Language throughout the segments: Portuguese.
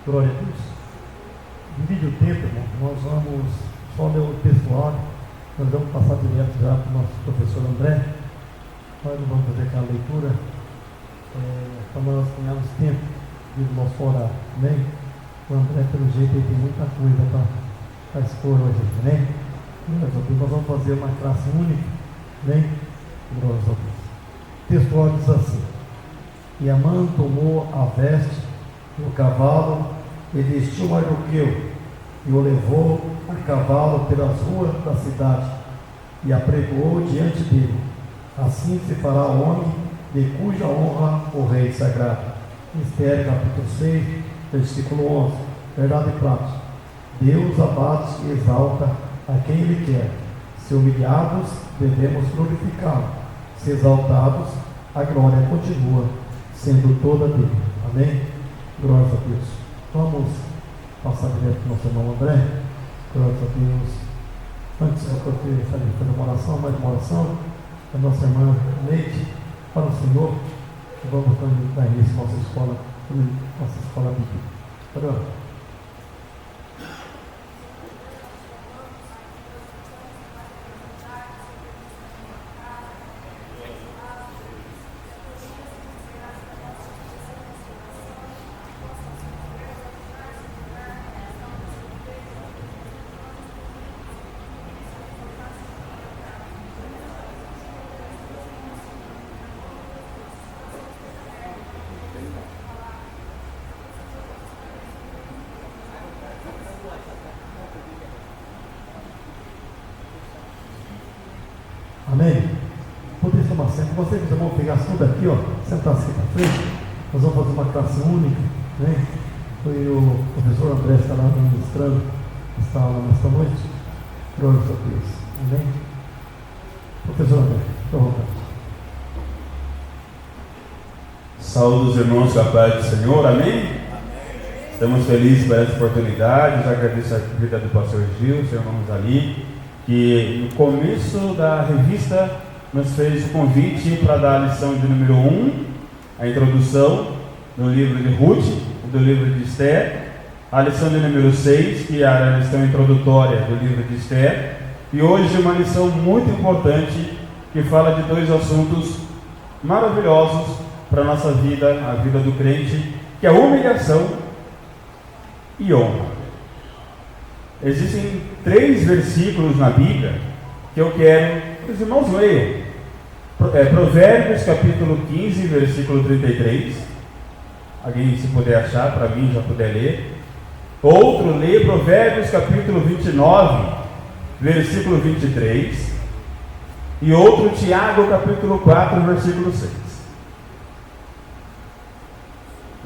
Glória a Deus. Divide o tempo, irmão. Nós vamos só ler o textual. Nós vamos passar direto já para o nosso professor André. Nós não vamos fazer aquela leitura para nós ganharmos tempo de nosso horário. Amém? O André, pelo jeito, ele tem muita coisa para expor hoje. Amém? Glória a Deus. Nós vamos fazer uma classe única. Amém? Glória a Deus. O textual diz assim: E Amã tomou a veste do cavalo e vestiu o Mardoqueu e o levou a cavalo pelas ruas da cidade e apregoou diante dele. Assim se fará o homem de cuja honra o rei sagrado. Esther capítulo 6, versículo 11. Verdade e prática. Deus abate e exalta a quem Ele quer. Se humilhados, devemos glorificá-lo. Se exaltados, a glória continua sendo toda dele. Amém? Glória a Deus. Vamos passar direto para o nosso irmão André. Glória a Deus. Antes eu gostaria de fazer uma oração, mais uma oração. A nossa irmã Neide, para o Senhor. E vamos dar início à nossa escola bíblica. Para Amém? Poder tomar assento. Vocês vão pegar tudo aqui, ó, sentar assim para frente. Nós vamos fazer uma classe única, né? Foi o professor André que está lá ministrando, está lá nesta noite. Glória a Deus. Amém? Professor André, estou voltando. Saúde os irmãos com a paz do Senhor, amém? Estamos felizes por essa oportunidade. Eu agradeço a vida do pastor Gil, seu irmão ali, que no começo da revista nos fez o convite para dar a lição de número 1, a introdução do livro de Ruth e do livro de Esther, a lição de número 6, que era a lição introdutória do livro de Esther, e hoje uma lição muito importante que fala de dois assuntos maravilhosos para a nossa vida, a vida do crente, que é humilhação e honra. Existem 3 versículos na Bíblia que eu quero que os irmãos leiam. Provérbios capítulo 15, versículo 33. Alguém, se puder achar, para mim já puder ler. Outro, lê Provérbios capítulo 29, versículo 23. E outro, Tiago capítulo 4, versículo 6.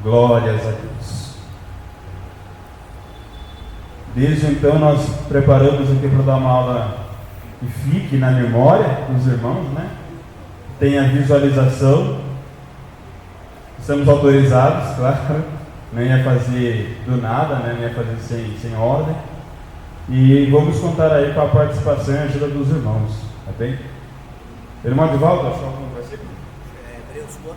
Glórias a Deus. Desde então nós preparamos aqui para dar uma aula que fique na memória dos irmãos, né? Tem a visualização. Estamos autorizados, claro. Não ia fazer do nada, né? Não ia fazer sem ordem. E vamos contar aí com a participação e a ajuda dos irmãos, tá bem? Irmão de volta, achou algum versículo? Hebreus 4.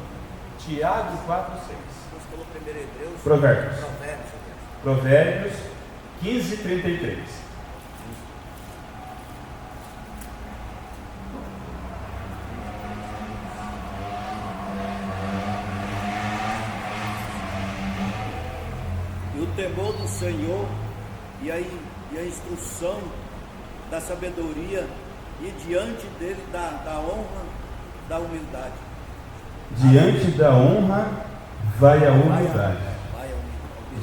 Tiago 4, 6. Você falou primeiro Hebreus. Provérbios. Provérbios. 15, 33. E o temor do Senhor e a instrução da sabedoria, e diante dele da honra, da humildade. Diante da honra vai a humildade.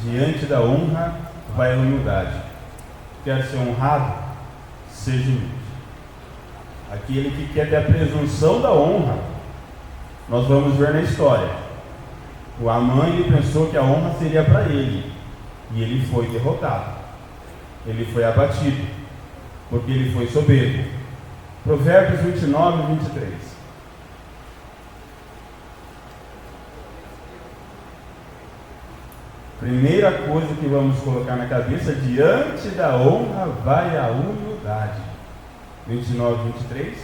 Diante da honra vai a humildade. Quer ser honrado? Seja humilde. Aquele que quer ter a presunção da honra, nós vamos ver na história. O Amã, ele pensou que a honra seria para ele, e ele foi derrotado. Ele foi abatido, porque ele foi soberbo. Provérbios 29 e 23. Primeira coisa que vamos colocar na cabeça: diante da honra vai a humildade. 29 e 23.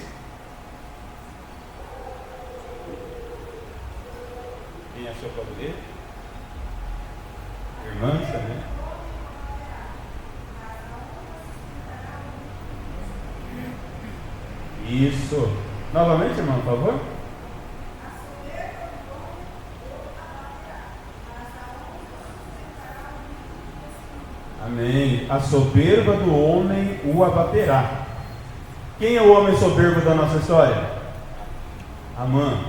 Quem achou pode ler? irmãs também. Isso. Novamente, irmão, por favor. Amém. A soberba do homem o abaterá. Quem é o homem soberbo da nossa história? Amã.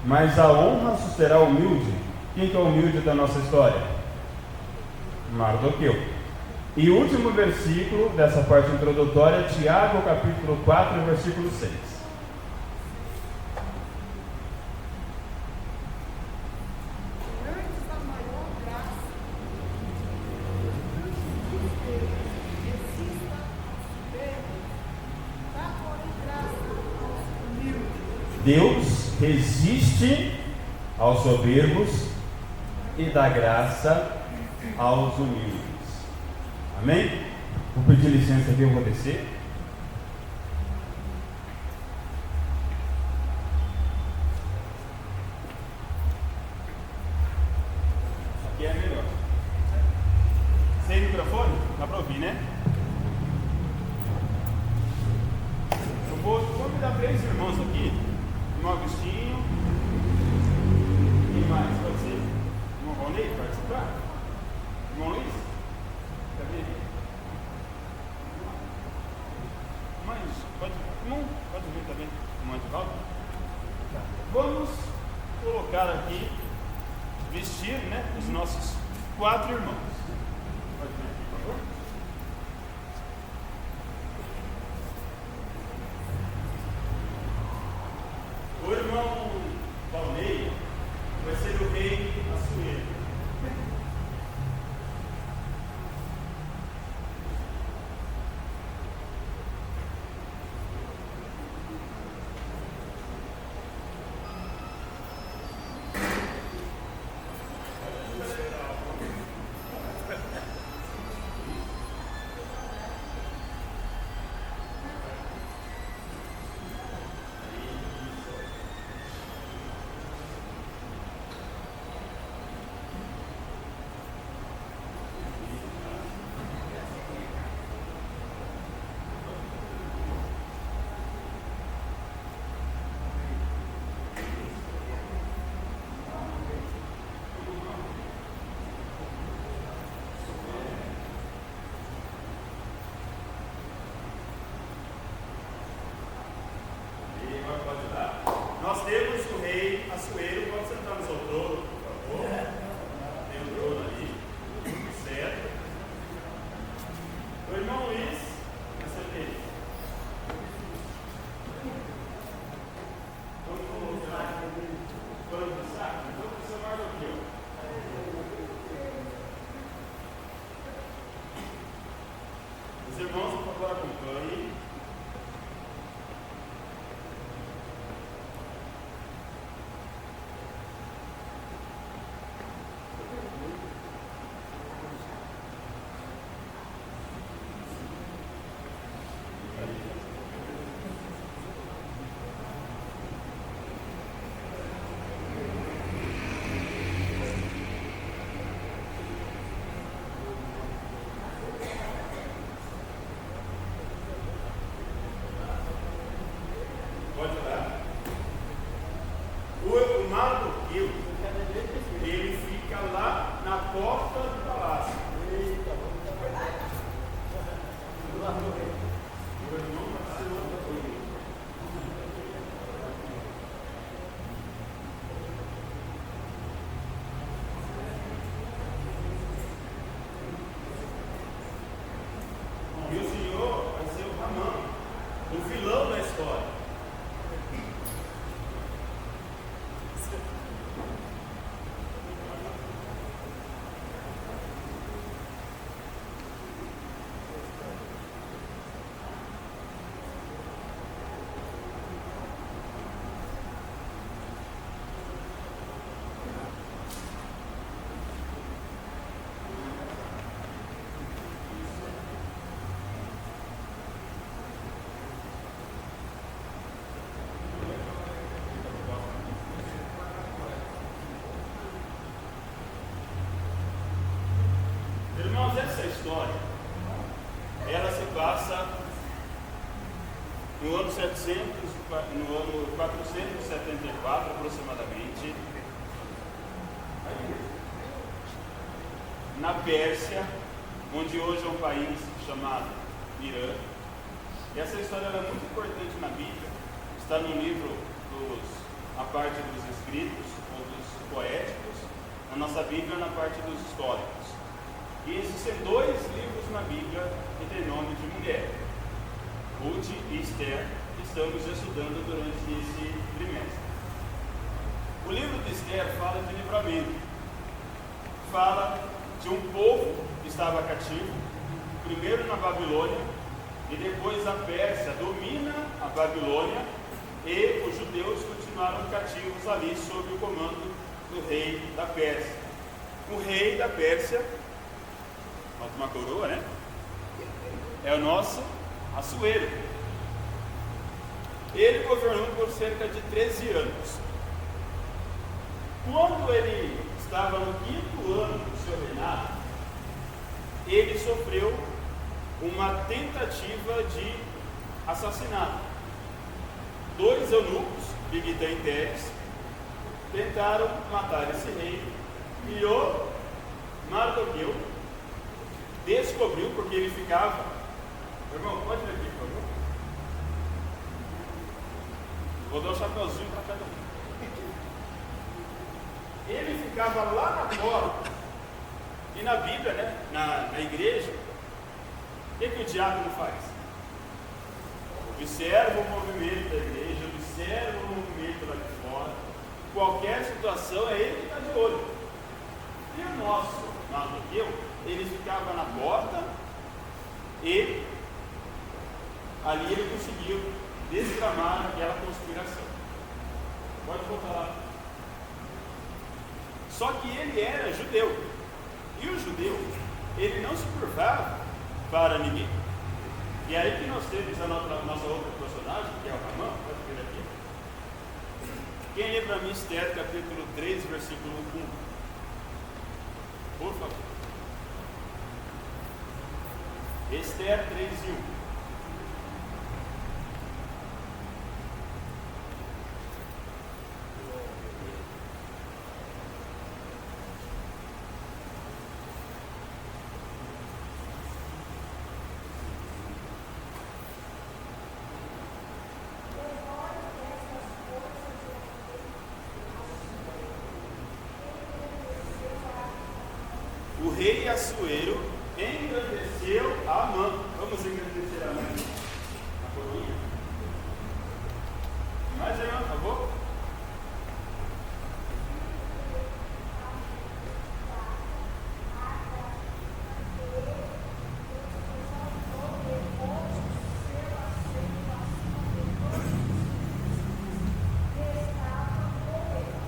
Mas a honra susterá o humilde. Quem que é o humilde da nossa história? Mardoqueu. E o último versículo dessa parte introdutória, Tiago, capítulo 4, versículo 6. Deus resiste aos soberbos e dá graça aos humildes. Amém? Vou pedir licença aqui, eu vou descer. Aqui é melhor. Sem microfone? Dá para ouvir, né? Eu vou convidar 3 irmãos aqui. Irmão Agostinho. Quem mais? Pode ser? Irmão Valnei participar? Irmão Luiz? Cadê? Mas pode vir também. Irmão Edivaldo? Tá. Vamos colocar aqui, vestir, né, os nossos 4 irmãos. Pode vir aqui, por favor. O irmão Valnei vai ser o rei Assuero. Nós temos o rei Assuero, pode sentar no seu trono, por favor. Tem um trono ali, certo? O irmão Luiz, essa aqui. Vamos colocar pano de saco, então o seu Mardoqueu. Os irmãos, por favor, acompanhem. essa história, ela se passa no ano 474 aproximadamente, na Pérsia, onde hoje é um país chamado Irã. E essa história é muito importante na Bíblia, está no livro a parte dos escritos ou dos poéticos, na nossa Bíblia na parte dos históricos. E existem 2 livros na Bíblia que têm nome de mulher, Ruth e Esther, que estamos estudando durante esse trimestre. O livro de Esther fala de livramento, fala de um povo que estava cativo, primeiro na Babilônia, e depois a Pérsia domina a Babilônia, e os judeus continuaram cativos ali sob o comando do rei da Pérsia. O rei da Pérsia, uma coroa, né? É o nosso Assuero. Ele governou por cerca de 13 anos. Quando ele estava no 5º ano do seu reinado, ele sofreu uma tentativa de assassinato. 2 eunucos, Bigtã e Teres, tentaram matar esse rei, e o Mardoqueu descobriu, porque ele ficava... Irmão, pode vir aqui, por favor? Vou dar um chapeuzinho para cada um. Ele ficava lá na porta, e na Bíblia, né, na igreja, o que o diácono faz? Observa o movimento da igreja, observa o movimento lá de fora. Qualquer situação é ele que está de olho. E o nosso Mardoqueu, ele ficava na porta e ali ele conseguiu desgramar aquela conspiração. Pode voltar lá. Só que ele era judeu. E o judeu, ele não se curvava para ninguém. E aí que nós temos a nossa outra personagem, que é o Hamã. Pode vir aqui. Quem lê para mim Esther, capítulo 3, versículo 1? Por favor. Esther 3 e 1. O rei Assuero engrandeceu a Amã. Vamos engrandecer a Amã. A coroinha. Mais aí, por favor.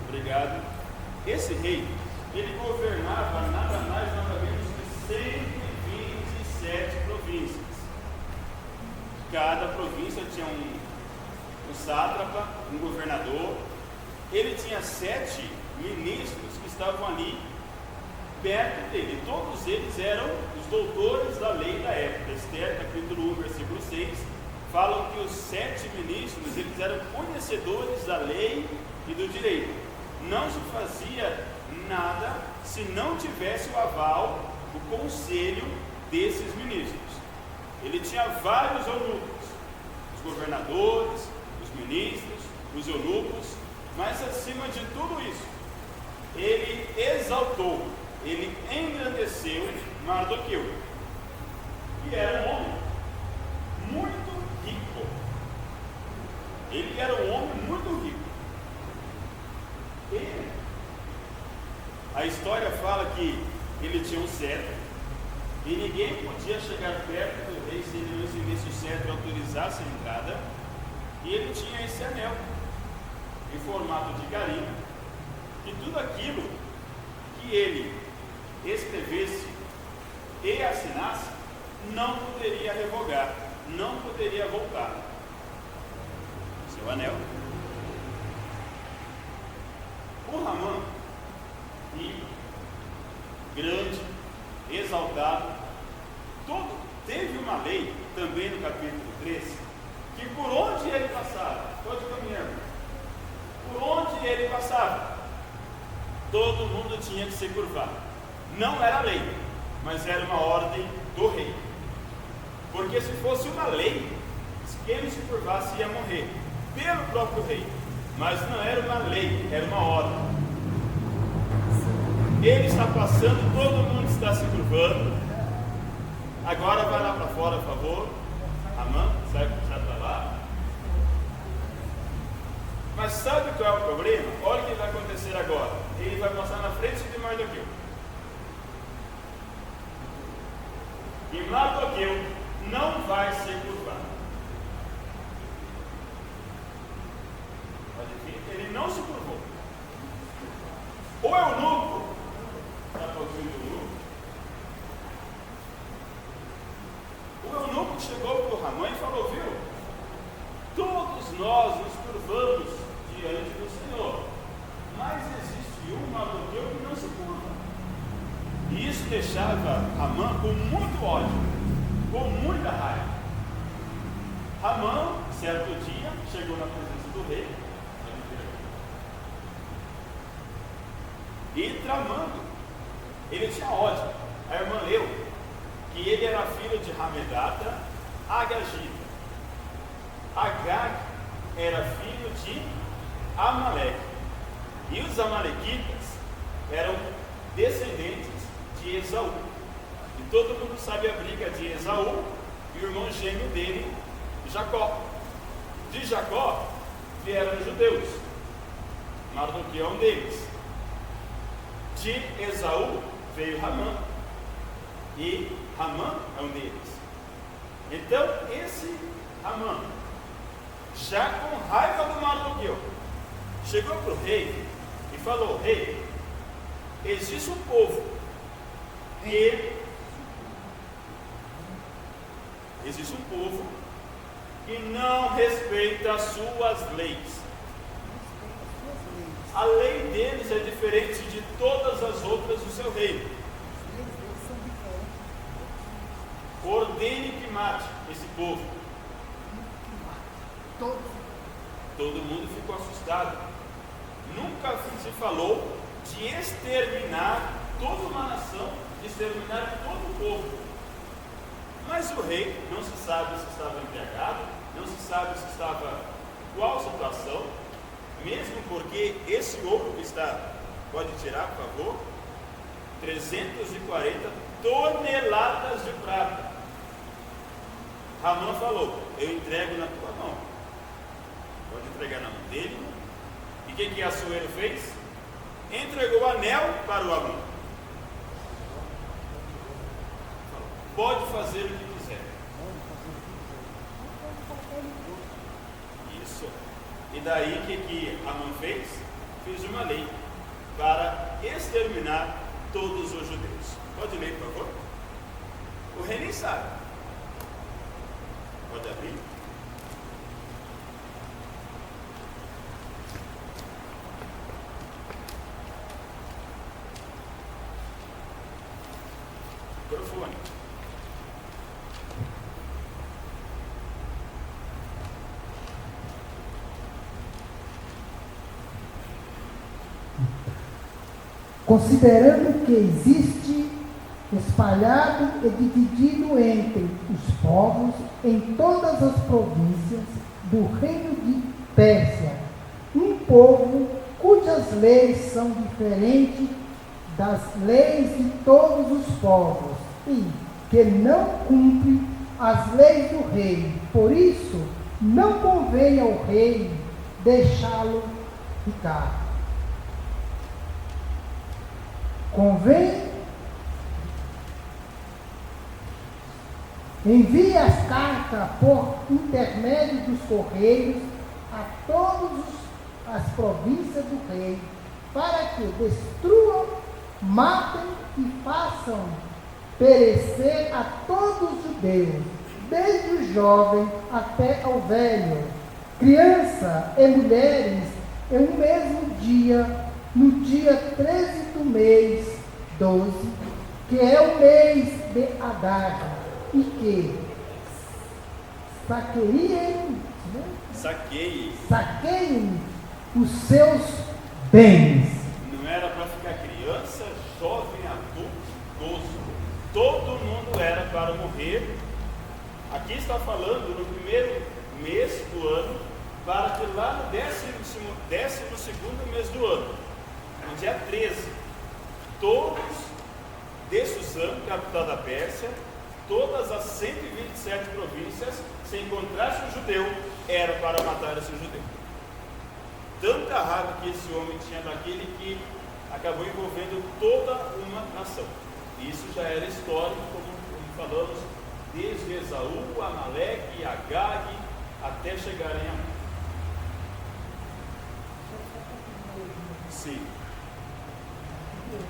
Obrigado. Esse rei, ele governava nada mais, nada menos que 127 províncias. Cada província tinha um sátrapa, um governador. Ele tinha 7 ministros que estavam ali perto dele. Todos eles eram os doutores da lei da época. Esther, capítulo 1, versículo 6, falam que os 7 ministros, eles eram conhecedores da lei e do direito. Não se fazia nada se não tivesse o aval, o conselho desses ministros. Ele tinha vários eunucos, os governadores, os ministros, os eunucos, mas acima de tudo isso, ele exaltou, ele engrandeceu Mardoqueu, que era um homem muito rico. Ele era um homem muito rico. A história fala que ele tinha um cetro e ninguém podia chegar perto do rei se ele não recebesse o cetro e autorizasse a entrada. E ele tinha esse anel em formato de carimbo, e tudo aquilo que ele escrevesse e assinasse não poderia revogar, não poderia voltar. Seu anel. O Hamã, rico, grande, exaltado, Teve uma lei, também no capítulo 13, que por onde ele passava, pode caminhar, por onde ele passava, todo mundo tinha que se curvar. Não era lei, mas era uma ordem do rei. Porque se fosse uma lei, quem se curvasse ia morrer, pelo próprio rei. Mas não era uma lei, era uma ordem. Ele está passando, todo mundo está se curvando. Agora vai lá para fora, por favor. Amã, sai para lá. Mas sabe qual é o problema? Olha o que vai acontecer agora. Ele vai passar na frente de Mardoqueu. E Mardoqueu não vai se curvar. Ele não se curvou. O eunuco, está ouvindo o eunuco? O eunuco chegou para o Ramã e falou: viu, todos nós nos curvamos diante do Senhor, mas existe um Mardoqueu que não se curva. E isso deixava Ramã com muito ódio, com muita raiva. Ramã, certo dia, chegou na presença do rei e tramando, ele tinha ódio. A irmã leu que ele era filho de Hamedata, Agagita. Agag era filho de Amaleque. E os amalequitas eram descendentes de Esaú. E todo mundo sabe a briga de Esaú e o irmão gêmeo dele, Jacó. De Jacó vieram os judeus. Mardoqueu é um deles. De Esaú veio Ramã. E Ramã é um deles. Então, esse Ramã, já com raiva do Mardoqueu, chegou para o rei e falou: rei, existe um povo que não respeita as suas leis. A lei deles é diferente de todas as outras do seu reino. Ordene que mate esse povo. Todo mundo ficou assustado. Nunca se falou de exterminar toda uma nação, de exterminar todo o povo. Mas o rei não se sabe se estava embriagado, não se sabe se estava qual situação, mesmo porque esse ouro que está, pode tirar, por favor, 340 toneladas de prata. Ramã falou: eu entrego na tua mão. Pode entregar na mão dele. E o que Assuero fez? Entregou o anel para o Amã. Pode fazer o que quiser. Isso. E daí o que Amã fez? Fez uma lei para exterminar todos os judeus. Pode ler, por favor. O rei nem sabe. Pode abrir. Microfone. Considerando que existe espalhado e dividido entre os povos em todas as províncias do reino de Pérsia, um povo cujas leis são diferentes das leis de todos os povos e que não cumpre as leis do rei. Por isso, não convém ao rei deixá-lo ficar. Convém envie as cartas por intermédio dos correios a todas as províncias do rei, para que destruam, matem e façam perecer a todos os judeus, desde o jovem até ao velho, criança e mulheres, em um mesmo dia, no dia 13 do mês 12, que é o mês de Adar, e que saqueiem os seus bens. Não era para ficar criança, jovem, adulto, idoso. Todo mundo era para morrer. Aqui está falando no primeiro mês do ano, para que lá no 12º mês do ano, no dia 13, todos de Susã, capital da Pérsia, todas as 127 províncias, se encontrasse um judeu, era para matar esse judeu. Tanta raiva que esse homem tinha daquele que acabou envolvendo toda uma nação. Isso já era histórico, como falamos, desde Esaú, Amaleque, Agag, até chegarem a Amon. Sim.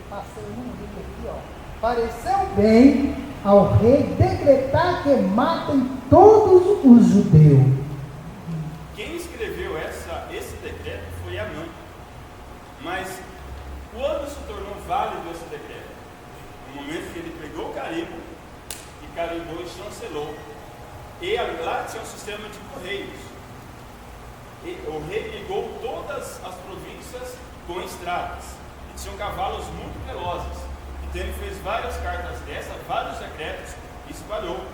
Passei um livro aqui, ó. Pareceu bem ao rei decretar que matem todos os judeus. Quem escreveu esse decreto foi Amã. Mas quando se tornou válido esse decreto? No momento que ele pegou o carimbo e carimbou e chancelou. E lá tinha um sistema de correios. E o rei ligou todas as províncias com estradas. E tinham cavalos muito velozes. Então ele fez várias cartas dessas, vários decretos e espalhou.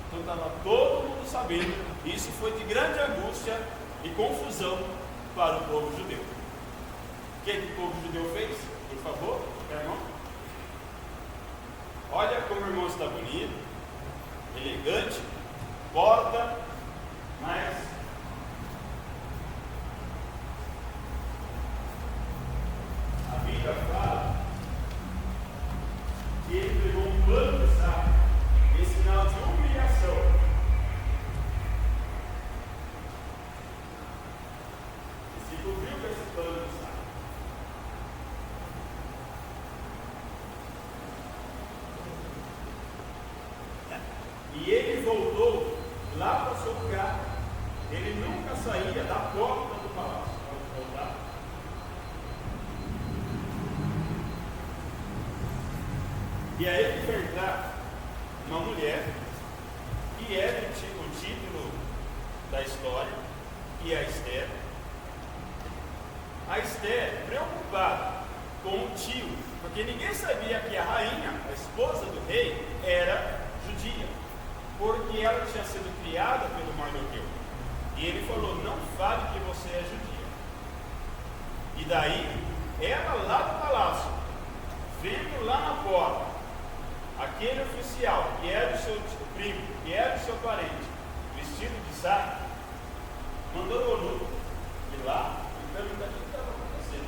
Então estava todo mundo sabendo. E isso foi de grande angústia e confusão para o povo judeu. O que o povo judeu fez? Por favor, irmão. Olha como o irmão está bonito, elegante, porta, mas a Bíblia fala que ele pegou um pano de saco em sinal de humilhação. E se cobriu com esse pano de saco. E ele voltou lá para o seu lugar. Ele nunca saía da porta do palácio. Pode voltar. E aí ele vai entrar uma mulher que é o título da história, que é a Esther. A Esther, preocupada com o tio, porque ninguém sabia que a rainha, a esposa do rei, era judia, porque ela tinha sido criada pelo Mardoqueu. E ele falou: não fale que você é judia. E daí, ela lá do palácio, vendo lá na porta, aquele oficial, que era o seu primo, que era o seu parente, vestido de saco, mandou o eunuco ir lá e perguntar o que estava acontecendo.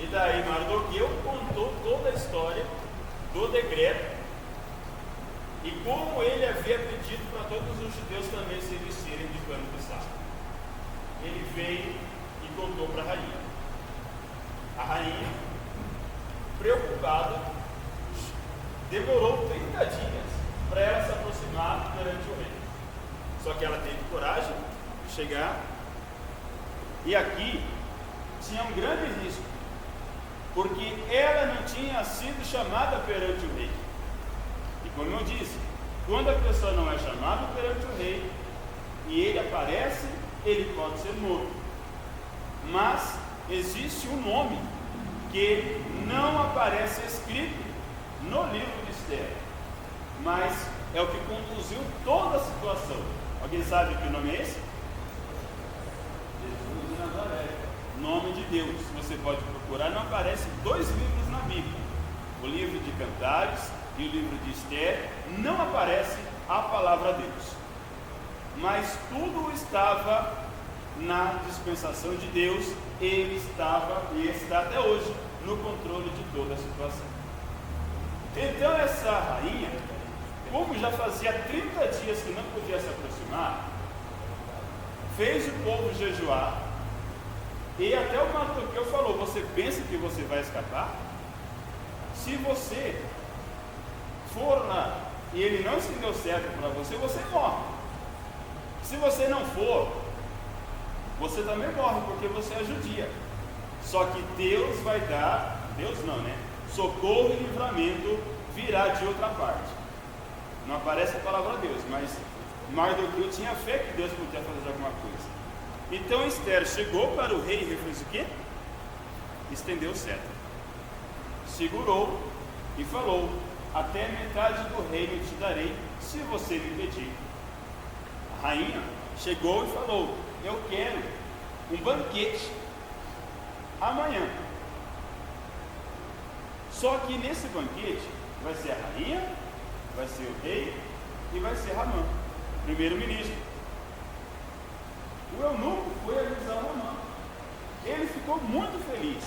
E daí Mardoqueu contou toda a história do decreto e como ele havia pedido para todos os judeus também se vestirem de pano de saco. Ele veio e contou para a rainha. A rainha, preocupada, demorou 30 dias para ela se aproximar perante o rei. Só que ela teve coragem de chegar. E aqui tinha um grande risco, porque ela não tinha sido chamada perante o rei. E como eu disse, quando a pessoa não é chamada perante o rei e ele aparece, ele pode ser morto. Mas existe um nome que não aparece escrito no livro de Esther, mas é o que conduziu toda a situação. Alguém sabe que nome é esse? Jesus de Nazaré. Nome de Deus. Você pode procurar, não aparece 2 livros na Bíblia, o livro de Cantares e o livro de Esther. Não aparece a palavra Deus, mas tudo estava na dispensação de Deus. Ele estava e está até hoje no controle de toda a situação. Então essa rainha, como já fazia 30 dias que não podia se aproximar, fez o povo jejuar. E até o Mardoqueu falou: você pensa que você vai escapar? Se você for lá e ele não estendeu o cetro para você, você morre. Se você não for, você também morre, porque você é judia. Só que Deus vai dar, Deus não, né? Socorro e livramento virá de outra parte. Não aparece a palavra Deus, mas Mardoqueu tinha fé que Deus podia fazer alguma coisa. Então Esther chegou para o rei e fez o quê? Estendeu o cetro, segurou e falou: até metade do reino te darei, se você me pedir. A rainha chegou e falou: eu quero um banquete amanhã. Só que nesse banquete vai ser a rainha, vai ser o rei e vai ser Ramã, primeiro-ministro. O eunuco foi avisar Ramã. Ele ficou muito feliz,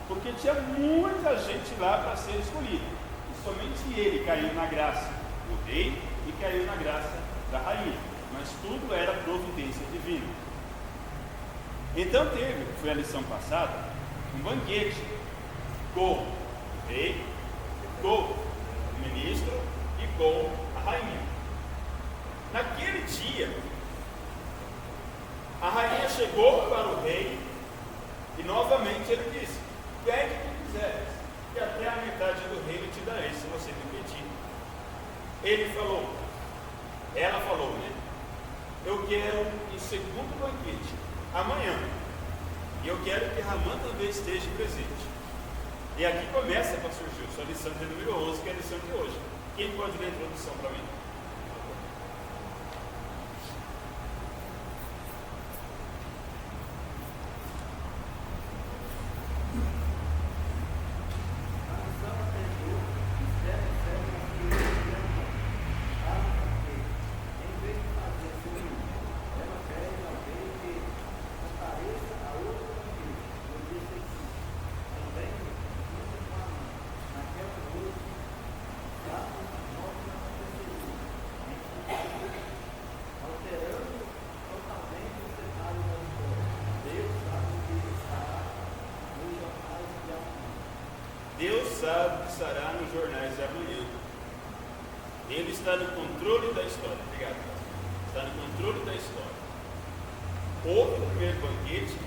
porque tinha muita gente lá para ser escolhida. E somente ele caiu na graça do rei e caiu na graça da rainha. Mas tudo era providência divina. Então foi a lição passada, um banquete com o rei, com o ministro e com a rainha. Naquele dia, a rainha chegou para o rei e novamente ele disse: pede o que quiseres, que até a metade do reino te darei, se você me pedir. Ela falou, né? Eu quero um segundo banquete amanhã, e eu quero que Ramã também esteja presente. E aqui começa, pastor Gil, sua lição de número 11, que é a lição de hoje. Quem pode ler a introdução para mim? Deus sabe o que estará nos jornais de amanhã. Ele está no controle da história. Obrigado. Está no controle da história. Houve o primeiro banquete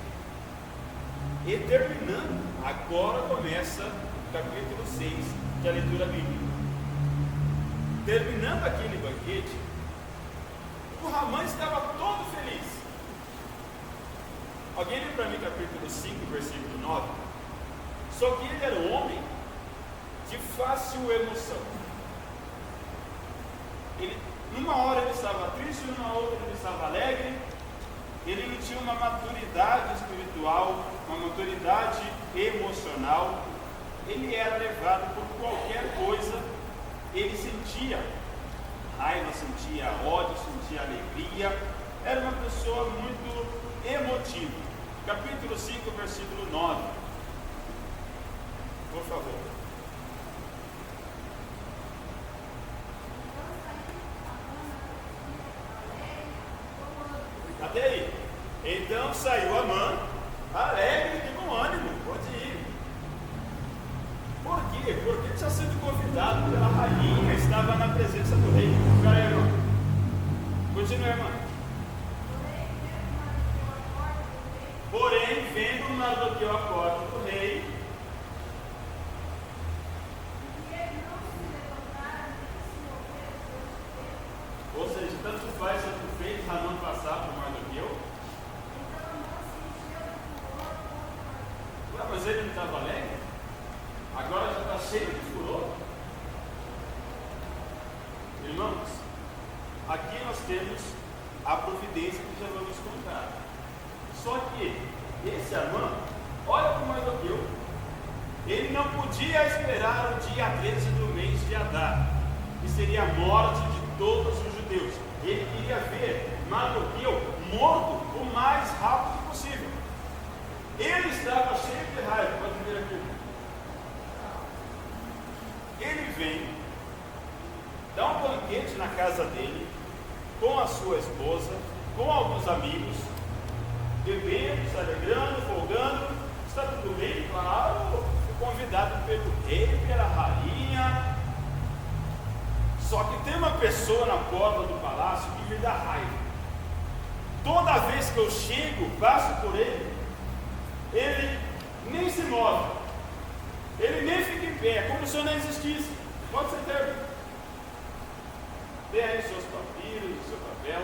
e terminando, agora começa o capítulo 6, que é a leitura bíblica. Terminando aquele banquete, o Ramã estava todo feliz. Alguém lê para mim capítulo 5, versículo 9? Só que ele era um homem de fácil emoção. Numa hora ele estava triste, numa outra ele estava alegre. Ele não tinha uma maturidade espiritual, uma maturidade emocional. Ele era levado por qualquer coisa. Ele sentia raiva, sentia ódio, sentia alegria. Era uma pessoa muito emotiva. Capítulo 5, versículo 9. Por favor. Até aí. Então saiu Amã, alegre, de bom ânimo, pode ir. Por quê? Porque tinha sido convidado pela rainha, estava na presença do rei. Espera aí, irmão. Continua, irmã. Porém, vendo Mardoqueu a porta do rei, ou seja, tanto faz tanto fez Ramã passar por Mardoqueu. Ué, mas ele não estava alegre? Agora já está cheio de furor. Irmãos, aqui nós temos a providência que já vamos contar. Só que esse Amã, olha para Mardoqueu, ele não podia esperar o dia 13 do mês de Adar, que seria a morte de todos os judeus. Ele queria ver Mardoqueu morto o mais rápido possível. Ele estava cheio de raiva. Pode ver aqui. Ele vem, dá um banquete na casa dele, com a sua esposa, com alguns amigos, bebendo, se alegrando, folgando. Está tudo bem? Claro, convidado pelo rei, pela rainha. Só que tem uma pessoa na porta do palácio que me dá raiva. Toda vez que eu chego, passo por ele, ele nem se move, ele nem fica em pé, é como se eu não existisse. Pode ser termo. Tem aí seus papiros, seu papel.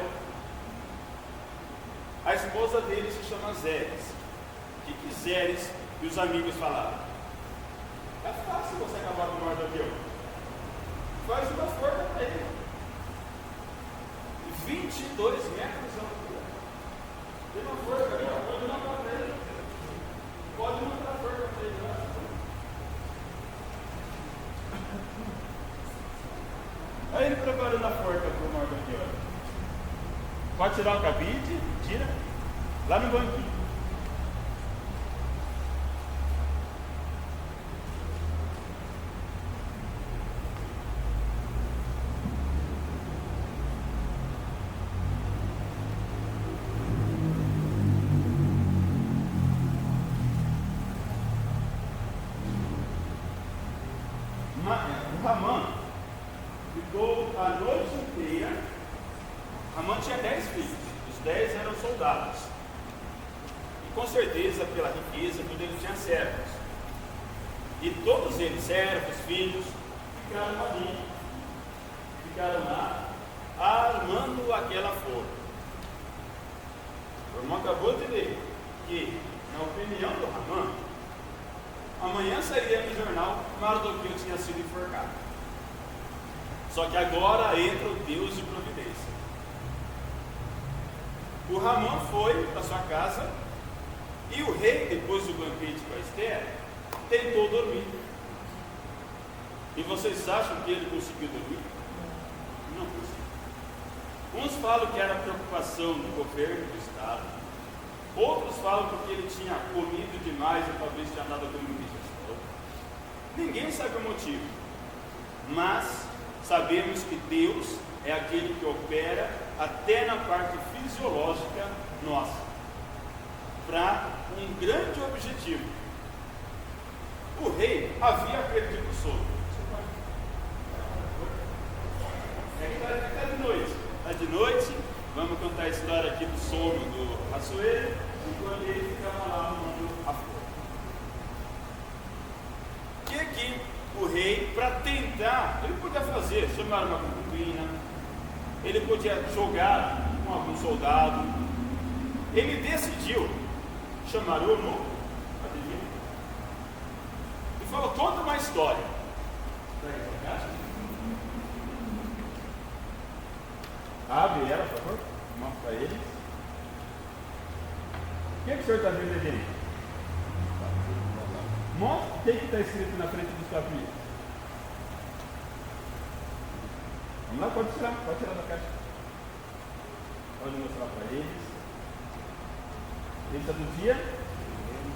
A esposa dele se chama Zeres. O que Zeres e os amigos falaram? É fácil você acabar com o Mardoqueu. Faz uma forca para ele. 22 metros de altura. Tem uma forca ali, ó. Pode mandar para ele. Pode mandar a forca para ele. Aí ele preparando a forca para o Mardoqueu. Pode tirar o cabide, tira. Lá no banquinho. O Ramã ficou a noite inteira. Ramã tinha 10 filhos, os 10 eram soldados. E com certeza, pela riqueza, tudo ele tinha servos. E todos eles, servos, filhos, ficaram ali. Ficaram lá, armando aquela forca. O irmão acabou de ler que, na opinião do Ramã, amanhã sairia no jornal Mardoqueu tinha sido enforcado. Só que agora entra o Deus de providência. O Ramã foi para sua casa e o rei, depois do banquete com a Esther, tentou dormir. E vocês acham que ele conseguiu dormir? Não conseguiu. Uns falam que era preocupação do governo do estado. Outros falam porque ele tinha comido demais e talvez tinha dado alguma indigestão. Ninguém sabe o motivo. Mas sabemos que Deus é aquele que opera até na parte fisiológica nossa, para um grande objetivo. O rei havia perdido o sono. Está de noite. Está de noite. Vamos contar a história aqui do sono do Assuero, enquanto ele ficava lá arrumando a forca. O que o rei, para tentar, ele podia fazer, chamar uma concubina, ele podia jogar com algum soldado, ele decidiu chamar o eunuco, e falou: conta uma história. Abre ela, por favor, mostra para eles. O que o senhor está vendo aqui? Mostra o que está escrito na frente dos papiros. Vamos lá, pode tirar da caixa. Pode mostrar para eles. Lista do dia.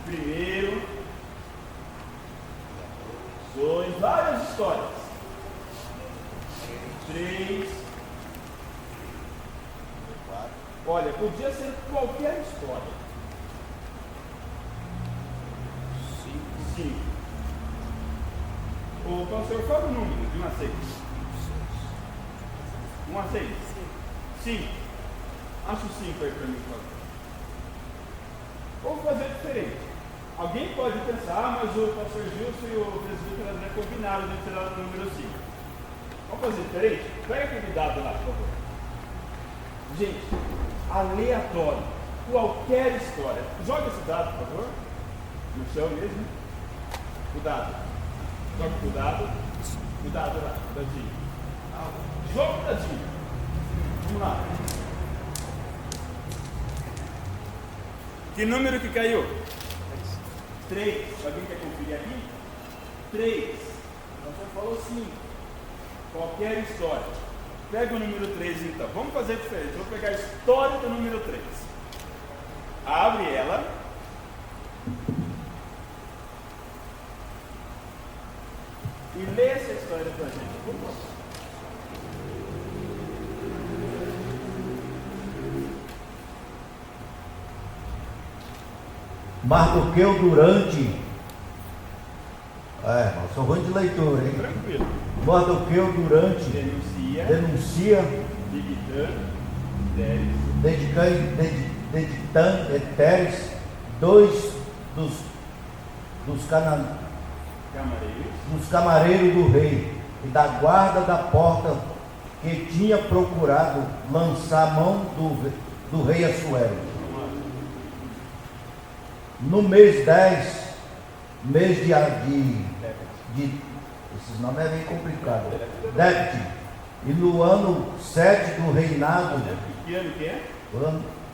Primeiro. Dois, várias histórias. 3. Olha, podia ser qualquer história. 5. O pastor, fala o número de 1 a 6. 1 a 6. 5. Acho 5 aí para mim, por favor. Vamos fazer diferente. Alguém pode pensar, mas o pastor Gilson e o presbítero André combinaram de tirar o número 5. Vamos fazer diferente? Pega aquele dado lá, por favor. Gente, aleatório. Qualquer história. Joga esse dado, por favor. No chão mesmo. O dado. Joga o dado. O dado lá. O dadinho. Joga o dadinho. Vamos lá. Que número que caiu? 3. Alguém quer conferir aqui? 3. Então você falou 5. Qualquer história. Pega o número 3 então. Vamos fazer diferente. Vou pegar a história do número 3. Abre ela. E lê essa história pra gente. Por favor. Mardoqueu durante. Sou ruim de leitura, hein? Tranquilo. Mardoqueu durante denuncia Dedicã e Teres, dois dos camareiros do rei e da guarda da porta, que tinha procurado lançar a mão do rei Assuero. No mês 10, mês de esses nomes é bem complicado, Débite, e no ano 7 do reinado. Que ano que é?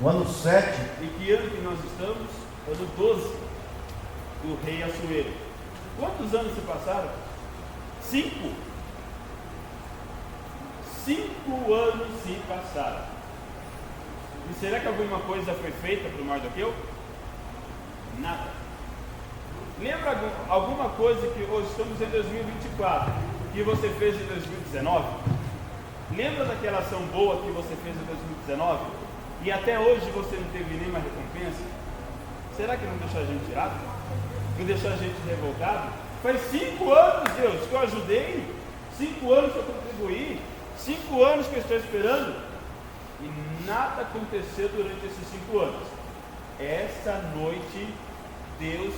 O ano 7. E que ano que nós estamos? Ano 12 do rei Assuero. Quantos anos se passaram? 5. 5 anos se passaram. E será que alguma coisa foi feita para o Mardoqueu? Nada. Lembra alguma coisa que hoje estamos em 2024, que você fez em 2019? Lembra daquela ação boa que você fez em 2019? E até hoje você não teve nenhuma recompensa? Será que não deixou a gente irado? Não deixou a gente revoltado? Faz 5 anos, Deus, que eu ajudei, 5 anos que eu contribuí, 5 anos que eu estou esperando, e nada aconteceu durante esses 5 anos. Essa noite, Deus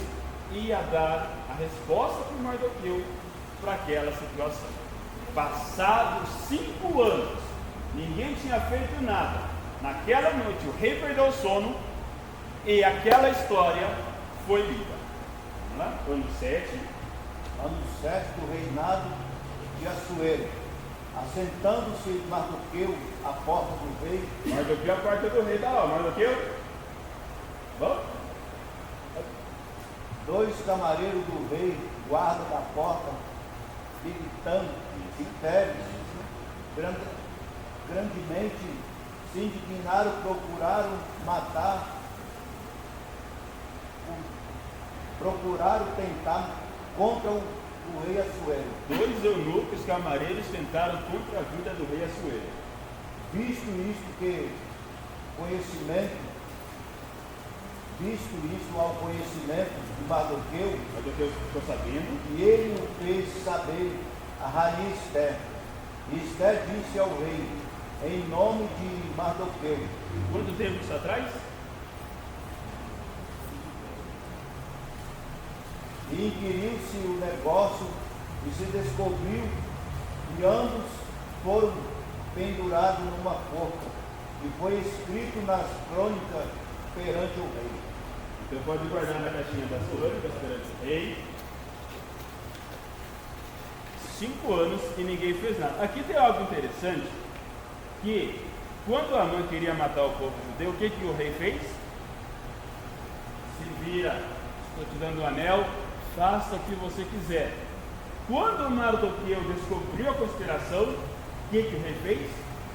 ia dar a resposta para o Mardoqueu para aquela situação. Passados 5 anos, ninguém tinha feito nada. Naquela noite, o rei perdeu o sono e aquela história foi lida. Vamos lá? Ano 7 do reinado de Assuero. Assentando-se Mardoqueu à porta do rei. Mardoqueu, a porta do rei está lá. Mardoqueu? Vamos? 2 camareiros do rei, guarda da porta, Bigtã e Teres, grandemente se indignaram, procuraram tentar contra o rei Assuero. 2 eunucos camareiros tentaram contra a vida do rei Assuero. Visto isso ao conhecimento de Mardoqueu ficou sabendo, e ele o fez saber a rainha Esther. E Esther disse ao rei, em nome de Mardoqueu. Quanto tempo isso atrás? E inquiriu-se o negócio e se descobriu, e ambos foram pendurados numa forca, e foi escrito nas crônicas perante o rei. Então pode guardar na caixinha das crônicas perante o rei. 5 anos e ninguém fez nada. Aqui tem algo interessante, que quando Amã queria matar o povo judeu, o que o rei fez? Se vira, estou te dando o anel, faça o que você quiser. Quando Mardoqueu descobriu a conspiração, o que o rei fez?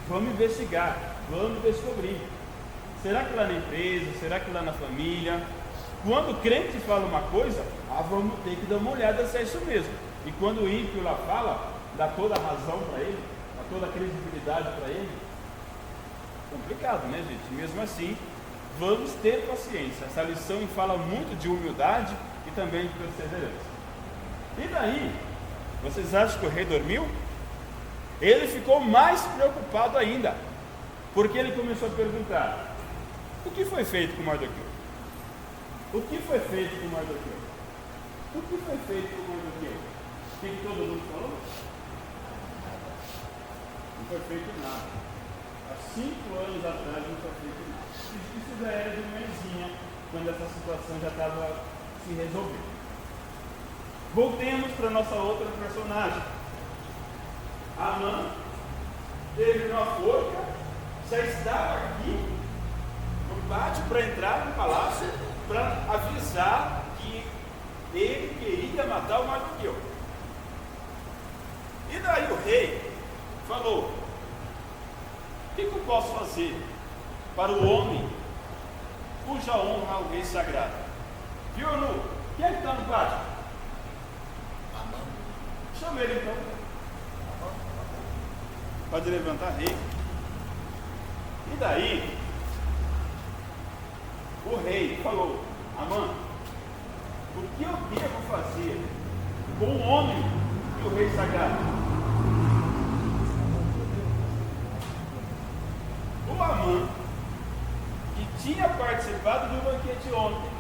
Vamos investigar, vamos descobrir. Será que lá na empresa, será que lá na família? Quando o crente fala uma coisa, vamos ter que dar uma olhada se é isso mesmo. E quando o ímpio lá fala, dá toda a razão para ele, dá toda a credibilidade para ele. Complicado, né, gente? Mesmo assim, vamos ter paciência. Essa lição fala muito de humildade e também de perseverança. E daí, vocês acham que o rei dormiu? Ele ficou mais preocupado ainda, porque ele começou a perguntar: o que foi feito com Mardoqueu? O que foi feito com Mardoqueu? O que foi feito com Mardoqueu? O que todo mundo falou? Não foi feito nada. Há 5 anos atrás não foi feito nada. Isso já era de manhãzinha, quando essa situação já estava se resolvendo. Voltemos para a nossa outra personagem. Amã teve uma forca, já estava aqui no pátio para entrar no palácio, para avisar que ele queria matar o Mardoqueu. E daí o rei falou: o que eu posso fazer para o homem cuja honra é o rei sagrado? Viu, Anu? Quem é que está no pátio? Chama ele então. Pode levantar, rei. E daí o rei falou: Amã, o que eu devo fazer com o homem e o rei sagrado? participado do banquete ontem,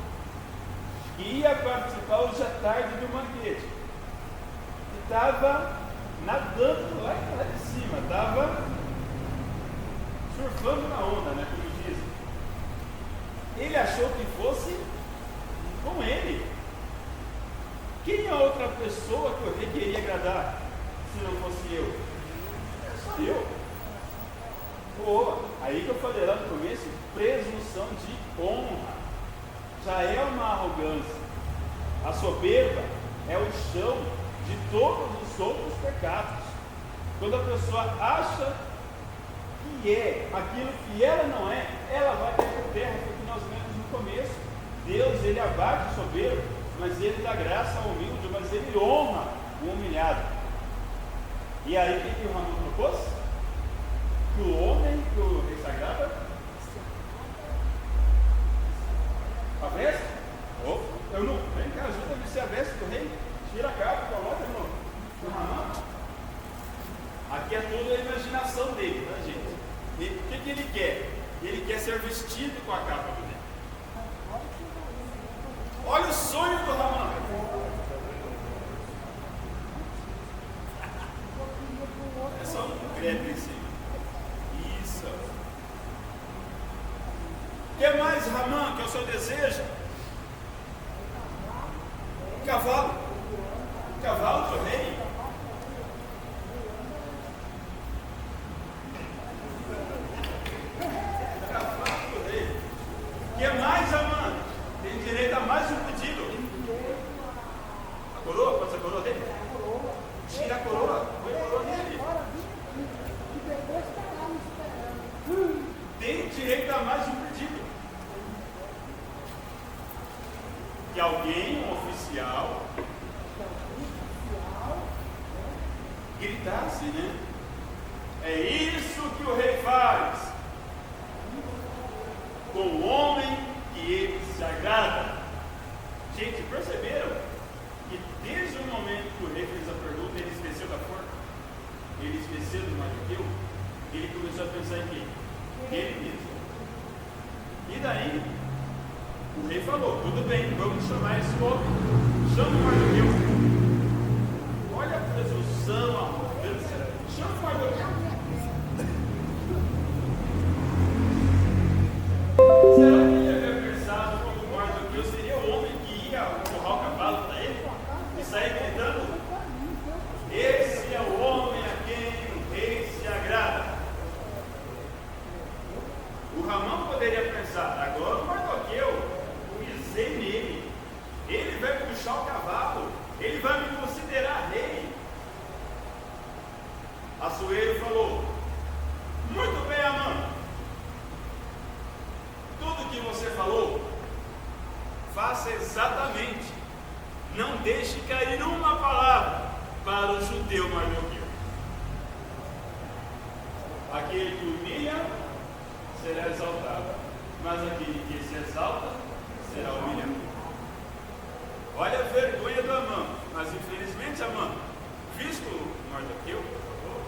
e ia participar hoje à tarde do banquete, e estava nadando lá de cima, estava surfando na onda, né, como dizem. Ele achou que fosse com ele. Quem é a outra pessoa que o rei queria agradar, se não fosse eu? É só eu. Boa. Aí que eu falei lá no começo, presunção de honra. Já é uma arrogância. A soberba é o chão de todos os outros pecados. Quando a pessoa acha que é aquilo que ela não é, ela vai cair por terra, porque nós vemos no começo. Deus, ele abate o soberbo, mas ele dá graça ao humilde, mas ele honra o humilhado. E aí, o que o Ramon propôs? Que o homem, que o rei sagrado, a veste? Oh, eu não, vem cá, ajuda-me a ser a veste do rei. Tira a capa, coloca no Ramon. Aqui é tudo a imaginação dele, tá, gente? O que ele quer? Ele quer ser vestido com a capa do rei. Olha o sonho do Ramon. É só um credo em cima. Isso. O que mais, Ramon, que é o seu desejo? Cavalo. Cavalo do rei. Cavalo do rei. O que mais, Ramon? Tem direito a mais um pedido. A coroa? Pode ser a coroa dele? Tira a coroa. Põe a coroa nele. Tem direito a mais um pedido. Que alguém, um oficial, gritasse, né? É isso que o rei faz com o homem que ele se agrada. Gente, perceberam que desde o momento que o rei fez a pergunta, ele esqueceu da forca, ele esqueceu do Mardoqueu, ele começou a pensar em quem? Ele mesmo. E daí, o rei falou: tudo bem, vamos chamar esse homem, chama o Mardoqueu. Olha a presunção, a arrogância, chama o Mardoqueu. Será que ele havia pensado que o Mardoqueu seria o homem que ia empurrar o cavalo para ele e sair gritando? Esse é o homem a quem o rei se agrada. O Ramon poderia pensar: agora o Mardoqueu, pisei nele, ele vai puxar o cavalo, ele vai me considerar rei. Assuero falou: muito bem, Amã. Tudo que você falou, faça exatamente. Não deixe cair uma palavra para o judeu Mardoqueu. Aquele que humilha será exaltado, mas aquele que se exalta será humilhado. Olha a vergonha do Amã. Mas infelizmente, Amã, visto o Mardoqueu, por favor,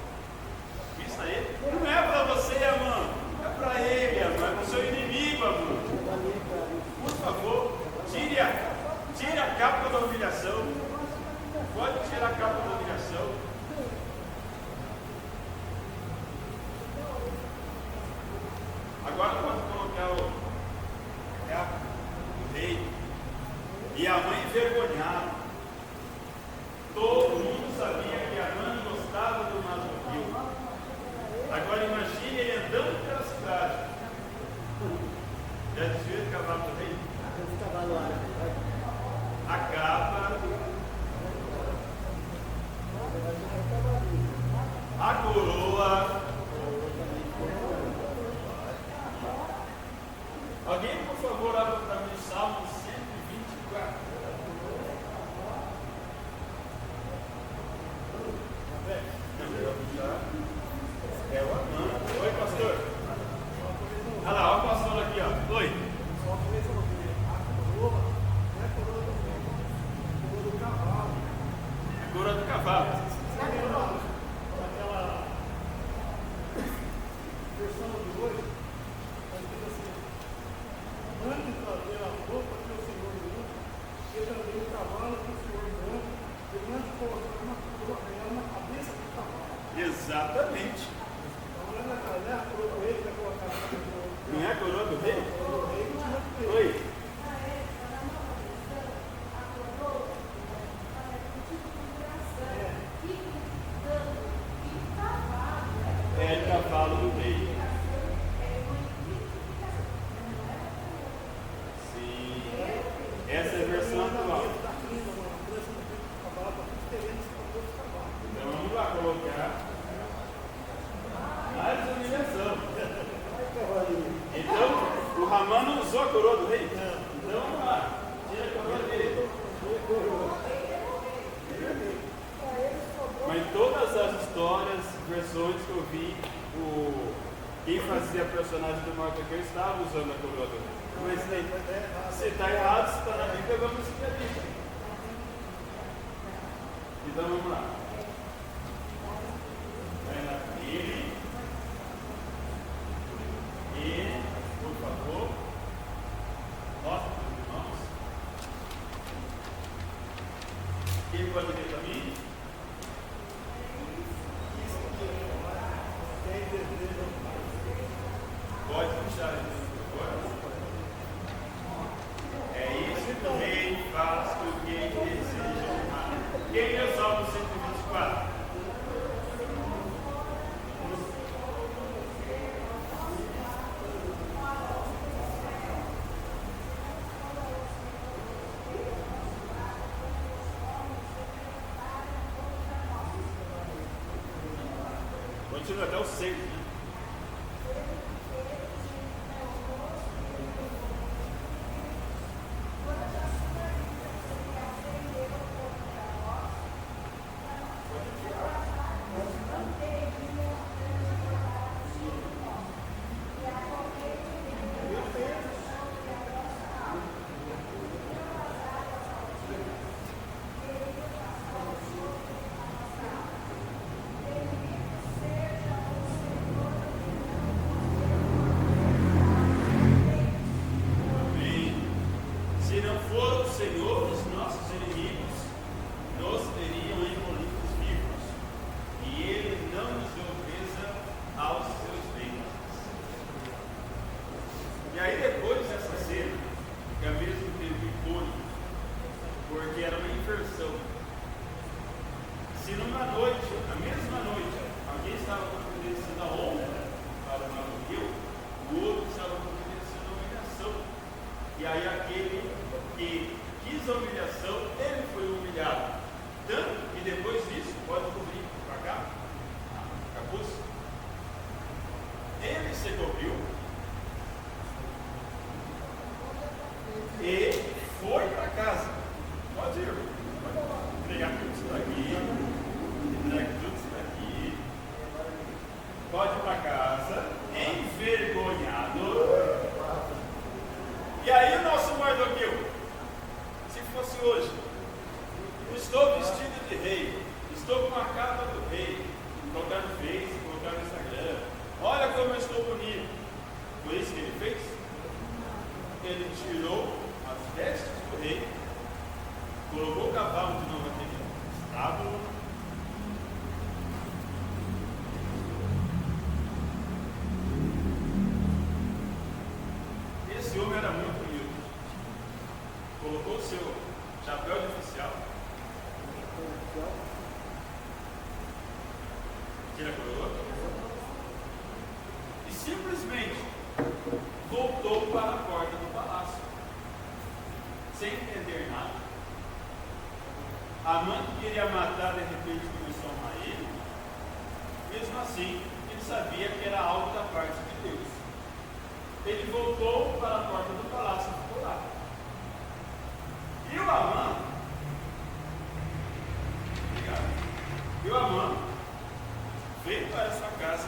vista ele, não é para você, Amã, é para ele, Amã, é para o seu inimigo, Amã. Por favor, tire a capa da humilhação. Pode tirar a capa da humilhação. Agora pode colocar a capa do rei. E a mãe envergonhada. Todo mundo sabia que a mãe gostava do Mardoqueu. Agora imagine ele andando pela cidade. Já desviou do cavalo do rei? A capa, a coroa. Alguém, por favor, abra para mim o Salmo 124. É o Amã. Oi, pastor. Olha lá, olha o pastor aqui, ó. Oi. A coroa do cavalo. Exatamente. Não é a coroa do rei? Oi. É o cavalo do rei. Sim. Essa é a versão atual. Então vamos lá colocar mais humilhação. Então, o Ramã não usou a coroa do rei? Então vamos lá. Tira a coroa dele. Mas todas as histórias, versões que eu vi, quem fazia a personagem do Mordecai estava usando a coroa do rei. Mas se está errado, se está na Bíblia, vamos seguir a Bíblia. Então vamos lá. E, por favor, mostra para os irmãos. Quem pode ler para mim? Pode puxar agora. É isso que o rei faz com quem deseja honrar. Quem é o Salmo 124? Continua até o 6, né? Amã queria matar, de repente começou a amar ele. Mesmo assim, ele sabia que era algo da parte de Deus. Ele voltou para a porta do palácio e ficou lá. E o Amã, E o Amã veio para a sua casa.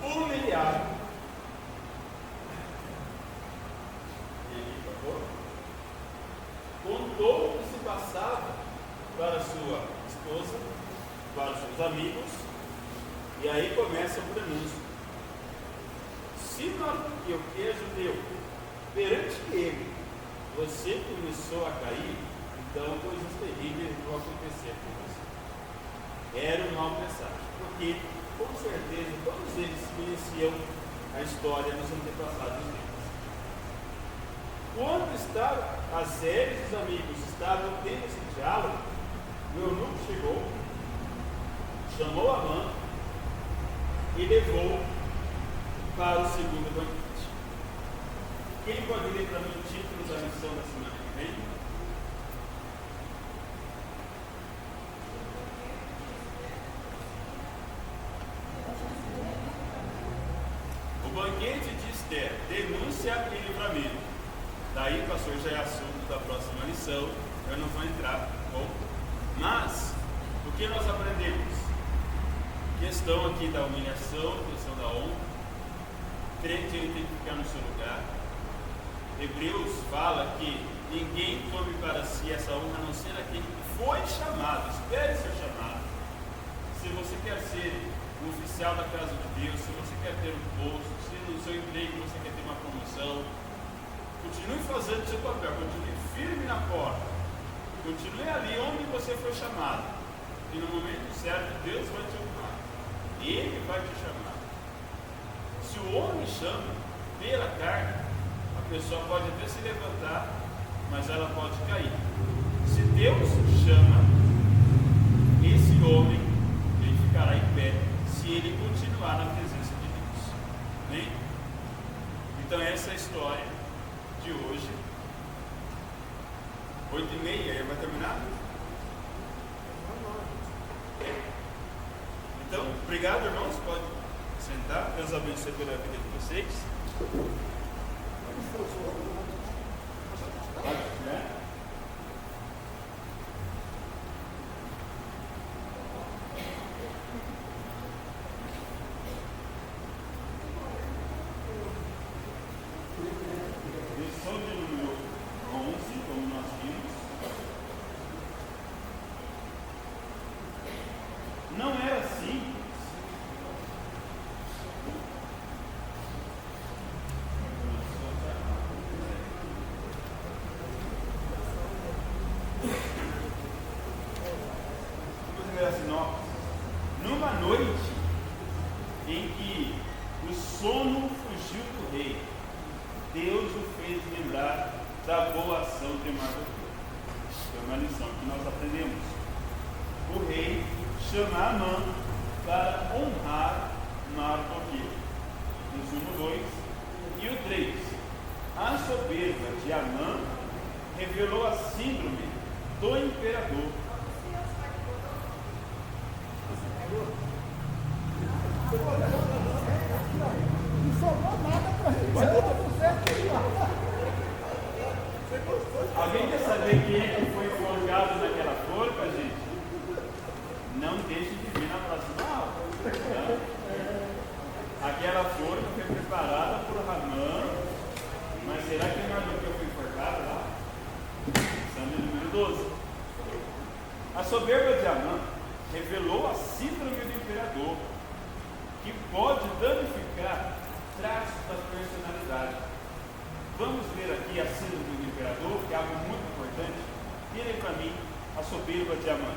Humilhado. Contou o que se passava para sua esposa, para os seus amigos, e aí começa o prenúncio. Se Mardoqueu, que é judeu, perante ele, você começou a cair, então coisas terríveis vão acontecer com você. Era um mau presságio, porque com certeza todos eles conheciam a história dos antepassados deles. Quando as séries dos amigos estavam tendo esse diálogo, o eunuco chegou, chamou Amã e levou para o segundo banquete. Quem pode ler para mim o título da lição da semana que vem? O banquete de Esther, denúncia e livramento. Daí, pastor, já é assunto da próxima lição, eu não vou entrar, bom? Mas, o que nós aprendemos? Questão aqui da humilhação, questão da honra. Crente, ele tem que ficar no seu lugar. Hebreus fala que ninguém tome para si essa honra, a não ser aquele que foi chamado. Espere ser chamado. Se você quer ser um oficial da casa de Deus, se você quer ter um posto, se no seu emprego você quer ter uma promoção, continue fazendo o seu papel, continue firme na porta, continue ali onde você foi chamado, e no momento certo Deus vai te honrar, Ele vai te chamar. Se o homem chama pela carne, a pessoa pode até se levantar, mas ela pode cair. Se Deus chama esse homem, ele ficará em pé, se ele continuar na presença de Deus. Amém? Então essa é a história de hoje. 8h30, vai terminar? Então, obrigado, irmãos. Pode sentar. Deus abençoe pela vida de vocês. Lição de número 11, como nós vimos. Não era simples. Numa noite em que o sono fugiu do rei, Deus o fez lembrar da boa ação de Mardoqueu. É uma lição que nós aprendemos. O rei chama Amã para honrar Mardoqueu. Resumo 2 e o 3. A soberba de Amã revelou a síndrome do imperador. Não sobrou nada para ele. Alguém quer saber quem é que foi forjado naquela forca, gente? Não deixe de vir na próxima aula. Aquela forca foi preparada por Ramã, mas será que Mardoqueu foi enforcado lá? Lição de número 12. A soberba de Amã revelou a síndrome do imperador, que pode danificar traços da personalidade. Vamos ver aqui a síndrome do imperador, que é algo muito importante. Virem para mim a soberba de Amã.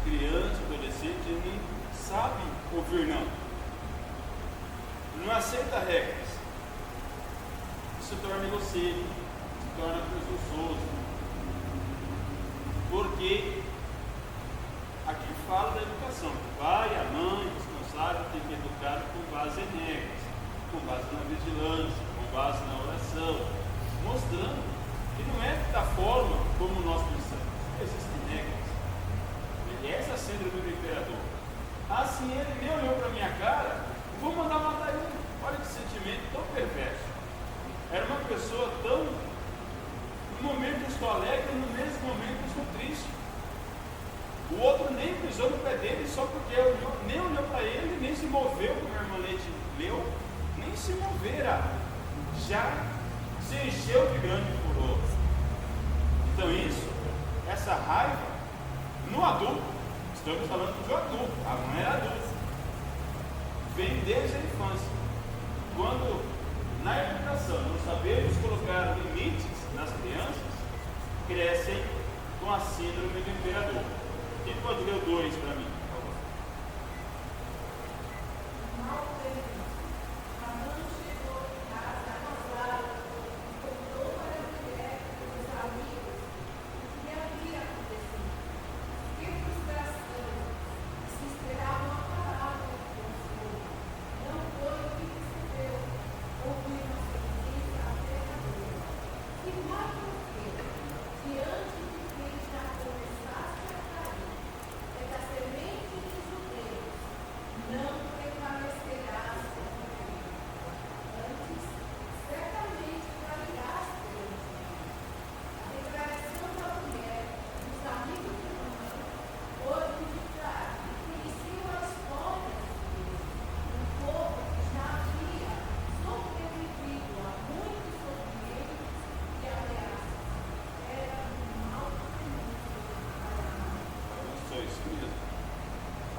criança, adolescente, ele sabe ouvir não. Não aceita regras. Isso torna grosseiro, se torna presunçoso. Porque aqui fala da educação. O pai, a mãe, o responsável tem que educar com base em regras, com base na vigilância, com base na oração, mostrando que não é da forma como nós pensamos. Existem regras. Essa é a síndrome do imperador. Assim ele nem olhou para a minha cara, vou mandar matar ele. Olha que sentimento tão perverso. Era uma pessoa tão. No momento eu estou alegre, no mesmo momento eu estou triste. O outro nem pisou no pé dele só porque nem olhou para ele, nem se moveu, como a irmã Leite leu, nem se movera. Já se encheu de grande furor. Então isso, essa raiva, no adulto, estamos falando de um adulto, a mãe era adulta, vem desde a infância. Quando na educação não sabemos colocar limites nas crianças, crescem com a síndrome do imperador. Quem pode ler o 2 para mim?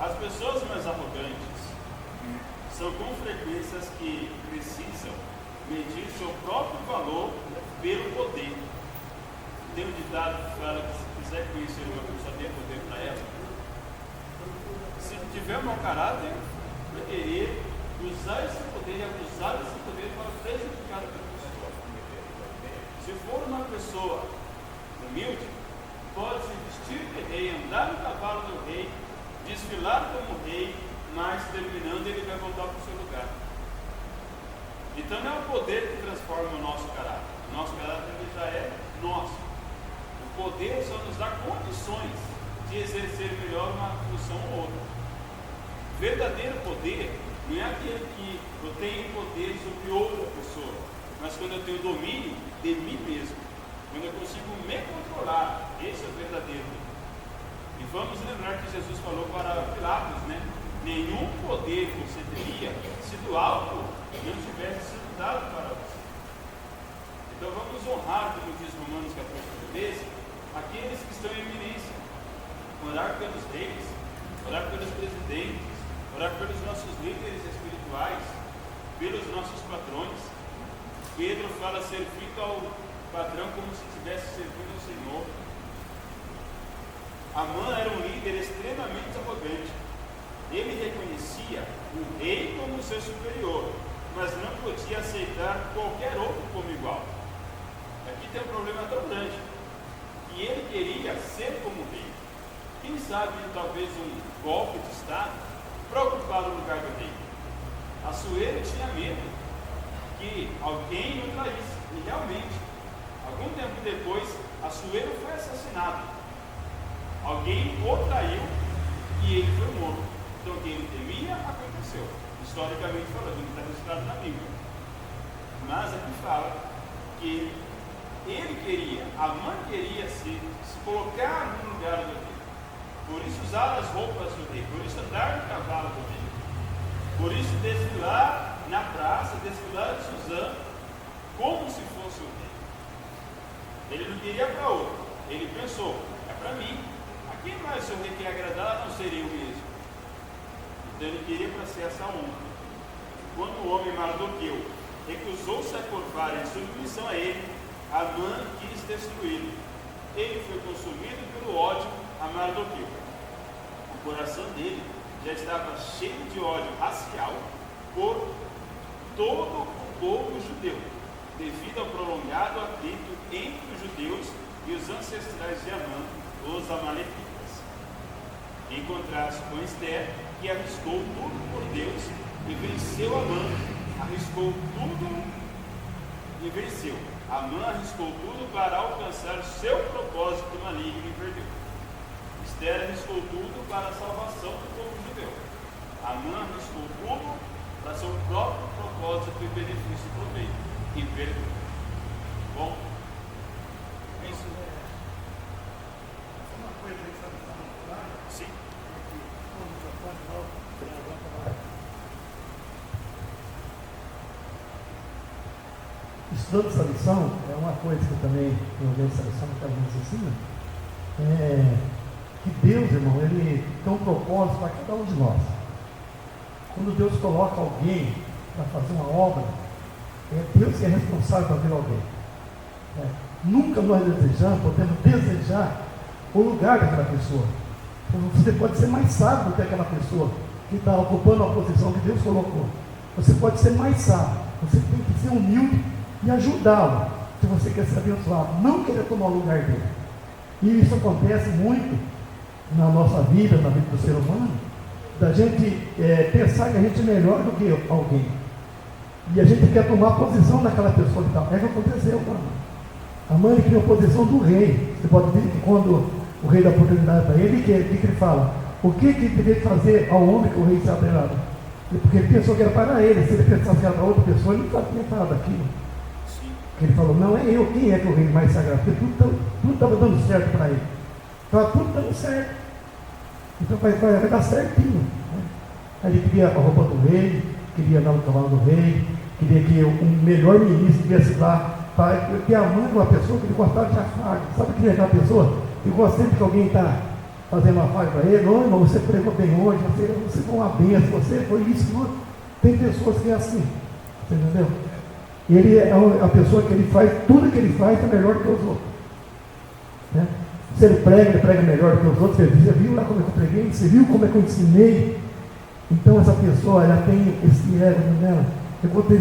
As pessoas mais arrogantes são com frequência as que precisam medir seu próprio valor pelo poder. Tem um ditado que fala que se quiser conhecer uma pessoa, dê poder para ela. Se tiver um mau caráter, vai querer usar esse poder e abusar desse poder para prejudicar a pessoa. Se for uma pessoa humilde, pode se vestir de rei, andar no cavalo do rei, desfilar como rei, mas terminando ele vai voltar para o seu lugar. Então não é o poder que transforma o nosso caráter. O nosso caráter ele já é nosso. O poder só nos dá condições de exercer melhor uma função ou outra. Verdadeiro poder não é aquele que eu tenho poder sobre outra pessoa, mas quando eu tenho domínio de mim mesmo, quando eu consigo me controlar. Esse é o verdadeiro poder. E vamos lembrar que Jesus falou para Pilatos, né? Nenhum poder você teria se do alto não tivesse sido dado para você. Então vamos honrar, como diz Romanos capítulo 13, aqueles que estão em eminência. Orar pelos reis, orar pelos presidentes, orar pelos nossos líderes espirituais, pelos nossos patrões. Pedro fala servindo ao patrão como se estivesse servindo ao Senhor. Amã era um líder extremamente arrogante. Ele reconhecia o rei como seu superior, mas não podia aceitar qualquer outro como igual. Aqui tem um problema tão grande, que ele queria ser como rei. Quem sabe, talvez um golpe de Estado para ocupar o lugar do rei. Assuero tinha medo que alguém o traísse. E realmente, algum tempo depois, Assuero foi assassinado. Alguém o traiu e ele foi morto. Então o que ele temia aconteceu. Historicamente falando, não está registrado na Bíblia. Mas aqui fala que ele queria, Amã queria se colocar no lugar do rei. Por isso usar as roupas do rei, por isso andar no cavalo do rei. Por isso desfilar na praça, desfilar de Suzã, como se fosse o rei. Ele não queria para outro. Ele pensou, é para mim. A quem mais o rei quer agradar, não seria eu mesmo. Então ele queria para ser essa honra. Quando o homem Mardoqueu recusou-se a curvar em submissão a ele, Amã quis destruí-lo. Ele foi consumido pelo ódio a Mardoqueu. O coração dele já estava cheio de ódio racial por todo o povo judeu, devido ao prolongado atrito entre os judeus e os ancestrais de Amã, os amalequitas. Em contraste com Esther, que arriscou tudo por Deus e venceu Amã, arriscou tudo e venceu. Amã arriscou tudo para alcançar seu propósito maligno e perdeu. Esther arriscou tudo para a salvação do povo judeu. Amã arriscou tudo para seu próprio propósito e benefício e proveito e perdeu. Bom, é isso. Uma coisa aí, sabe? Sim. Estudando essa lição, é uma coisa que eu também, eu vejo essa lição que a gente ensina, que Deus, irmão, Ele tem um propósito para cada um de nós. Quando Deus coloca alguém para fazer uma obra, é Deus que é responsável por aquele alguém. Nunca nós podemos desejar o lugar daquela pessoa. Você pode ser mais sábio do que aquela pessoa que está ocupando a posição que Deus colocou. Você pode ser mais sábio. Você tem que ser humilde e ajudá-lo, se você quer ser abençoado, não querer tomar o lugar dele. E isso acontece muito na nossa vida, na vida do ser humano, da gente pensar que a gente é melhor do que alguém, e a gente quer tomar a posição daquela pessoa que está. É o que aconteceu com a mãe. A mãe criou a posição do rei. Você pode ver que quando o rei dá oportunidade para ele, o que ele fala? O que teria que fazer ao homem que o rei se abrelado? Porque ele pensou que era para ele. Se ele pensasse que era para outra pessoa, ele não sabia falar daquilo. Ele falou, não é eu, quem é que é o rei mais sagrado? Porque tudo estava dando certo para ele. Estava tudo dando certo. Então vai dar certinho. Né? Aí ele queria a roupa do rei, queria andar no cavalo do rei, queria que o melhor ministro viesse lá. Porque a mãe de uma pessoa que ele gostava de afago. Sabe quem é aquela pessoa? Que gosta sempre que alguém está fazendo uma afago para ele. Não, irmão, você pregou bem hoje, você foi uma benção, você foi isso, não. Tem pessoas que é assim. Você entendeu? Ele é a pessoa que ele faz, tudo que ele faz é melhor que os outros. Né? Se ele prega melhor que os outros. Você viu lá como é que eu preguei? Você viu como é que eu ensinei? Então essa pessoa, ela tem esse ego nela. Eu contei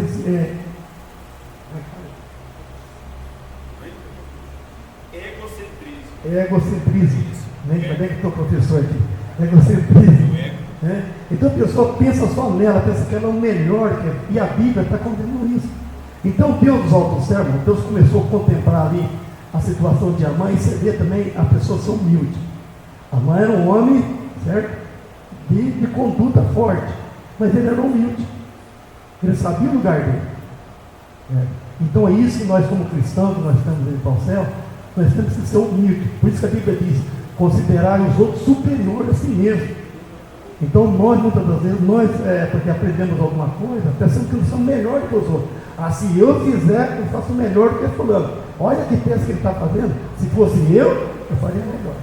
egocentrismo. Ainda bem que estou professor aqui. Egocentrismo. Né? Então a pessoa pensa só nela, pensa que ela é o melhor, e a Bíblia está condenando isso. Então Deus dos altos servos, Deus começou a contemplar ali a situação de Amã, e você vê também a pessoa ser humilde. Amã era um homem, certo? De conduta forte, mas ele era humilde. Ele sabia o lugar dele. Então é isso que nós, como cristãos, nós estamos indo para o céu, nós temos que ser humildes. Por isso que a Bíblia diz, considerar os outros superiores a si mesmo. Então nós, muitas das vezes, porque aprendemos alguma coisa, pensamos que nós somos melhores que os outros. Se eu fizer, eu faço melhor do que fulano. Olha que peça que ele está fazendo. Se fosse eu faria melhor.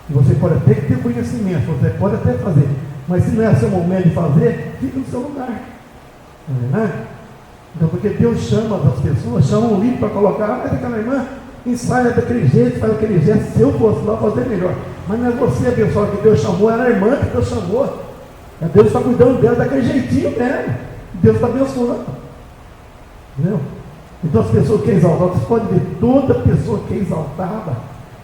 E você pode até ter conhecimento, você pode até fazer, mas se não é seu momento de fazer, fica no seu lugar. Não é verdade? Então, porque Deus chama as pessoas, chama um livro para colocar, mas aquela irmã ensaia daquele jeito, faz daquele jeito. Se eu fosse lá, fazer melhor. Mas não é você, pessoal, que Deus chamou, era a irmã que Deus chamou. Deus está cuidando dela daquele jeitinho mesmo. Deus está abençoando. Entendeu? Então as pessoas que é exaltada, você pode ver, toda pessoa que é exaltada,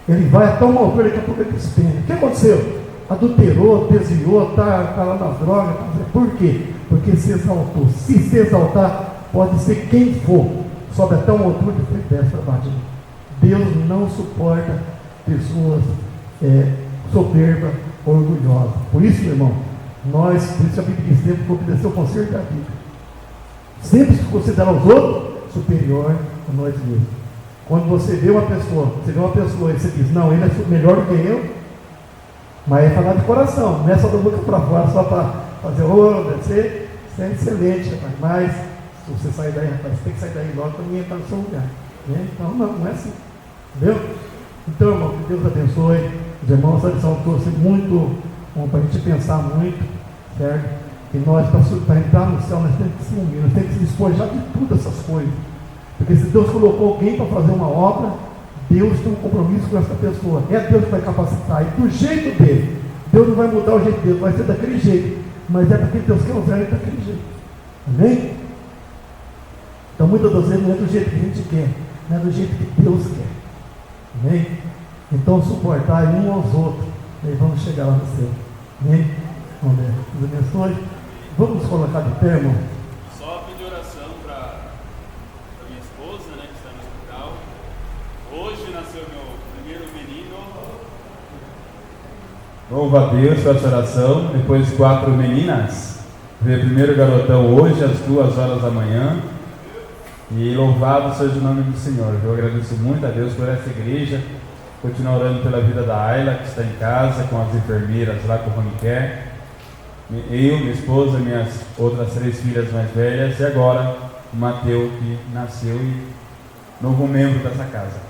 ele vai até uma altura, daqui a pouco ele despenha. O que aconteceu? Adulterou, desviou, está lá nas drogas. Por quê? Porque se exaltou. Se exaltar, pode ser quem for, sobe até uma altura e foi desce para baixo. Deus não suporta pessoas soberbas, orgulhosas. Por isso, meu irmão, por isso a Bíblia diz, sempre que obedecer o conselho da Bíblia. Sempre se considerar os outros superior a nós mesmos. Quando você vê uma pessoa e você diz, não, ele é melhor do que eu, mas é falar de coração, não é só da boca para fora, só para fazer, você é excelente, rapaz, mas se você sair daí, rapaz, você tem que sair daí logo para ninguém entrar no seu lugar. Né? Então, não é assim. Entendeu? Então, irmão, que Deus abençoe. Os irmãos, essa lição trouxe muito bom para a gente pensar muito, certo? E nós, para entrar no céu, nós temos que se unir, nós temos que se despojar de todas essas coisas. Porque se Deus colocou alguém para fazer uma obra, Deus tem um compromisso com essa pessoa. É Deus que vai capacitar. E do jeito dele. Deus não vai mudar o jeito dele, vai ser daquele jeito. Mas é porque Deus quer usar ele daquele jeito. Amém? Então muitas das vezes não é do jeito que a gente quer, não é do jeito que Deus quer. Amém? Então suportar um aos outros. E vamos chegar lá no céu. Amém? Vamos ver. Deus abençoe. Vamos colocar de pé, irmão. Só pedir oração para minha esposa, né, que está no hospital. Hoje nasceu meu primeiro menino. Louva a Deus pela essa oração. Depois 4 meninas. Veio o primeiro garotão hoje, às 2 horas da manhã. E louvado seja o nome do Senhor. Eu agradeço muito a Deus por essa igreja. Continuo orando pela vida da Ayla, que está em casa, com as enfermeiras lá com o home care. Eu, minha esposa, minhas outras 3 filhas mais velhas. E agora o Mateus, que nasceu e novo membro dessa casa.